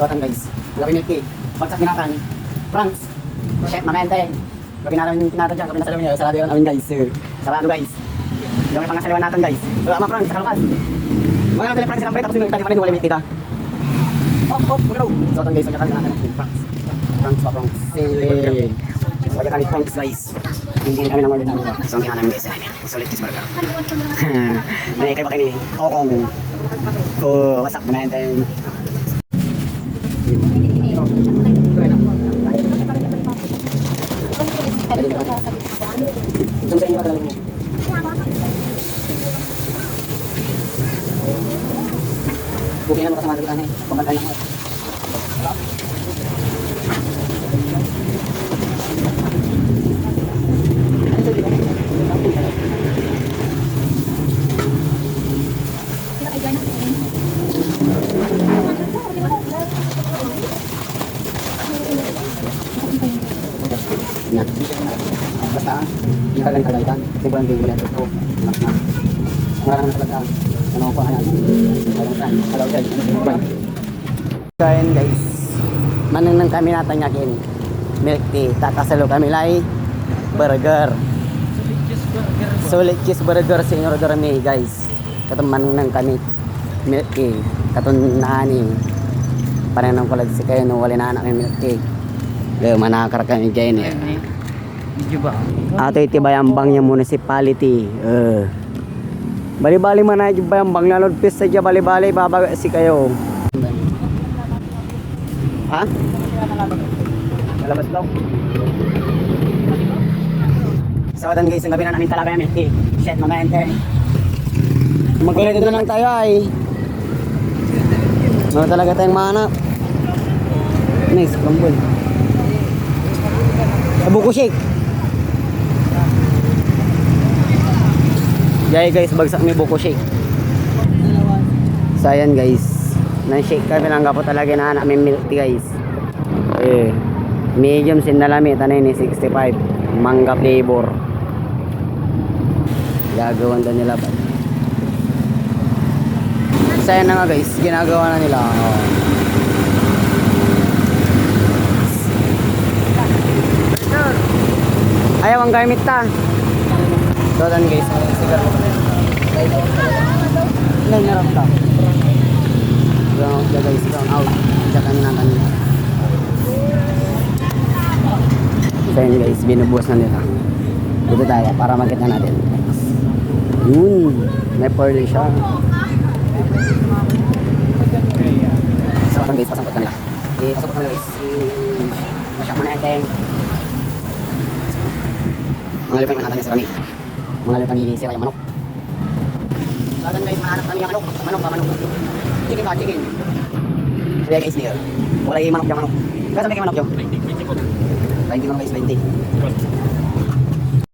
Suotan guys. Gabi milk tea. Pagsak kinatan. Franks. Chef Mamende. Gabi namin yung kinatan dyan. Gabi na sa namin. Sarado yun namin guys. Sarado guys. Gabi pangasaliwan natin guys. Wala mga Franks sa kalupas. Mga natin Franks silang pre. Tapos yung tali pa rin wala milk tea ta. Oh, bugalaw. Suotan guys. Pagkakan natin ng Franks. Franks pa Franks. Pagkakan ni Franks guys. Hindi kami ng order namin. So ang kinahan namin guys. Solid cheeseburger. May kayo ba kayo ni Kokong. Wasak na natin. Itong sa inyo ba talaga mo? Bukay na mo kasama dito eh. Pabantay na mo. Basta, yung tagang kagalitan, sigurang hindi mo na ito. Marang na talaga, ano ko ayan. Hello guys, guys, manang kami natanyakin. Milk tea, tatasalo kami lai burger. Solid cheeseburger, senyor dorme guys. Kataman nang kami milk tea, katun nani. Pananang kulag si kayo no wala na anak milk tea. Manakar kami dyan eh. Ato iti bayambang niya municipality. Bali-bali man na yung bayambang lalod pista dyan bali-bali babaga si kayo. Ha? Malabas daw. Sawadan guys, ang gabi na namin talaga yung milk tea. Shit mga ente. Magkalito na lang tayo ay. Ano talaga tayong mahanap. Nice, crumble. Buko shake. Jaya guys, bagsak may buko shake. So ayan guys, na-shake kami lang po talaga na anak may milk tea guys. Medium sinalami, tanay ni 65. Mangga flavor. Gagawan doon nila ba? So ayan na nga guys, ginagawa na nila. Ayaw ang gamit ta. So dan guys, sigar mo. Ilan na rin ta. Ground out guys, ground out. Diyan kami natin. So yun guys, binubuhos na nila. Dito tayo para makita natin. Yun, may pearly siya. So guys, pasangkot na nila. Pasangkot na guys. Masyak mo na natin. Mga lupang manatan niya sa kami. Mga lupang hilisira yung manok. Sadan guys, mahanap kami yung manok. Manok ba manok? Chicken ba? Chicken. Kaya guys niyo. Wala yung manok yung manok. Kaya sabi kayo manok yung? 20 manok guys, 20.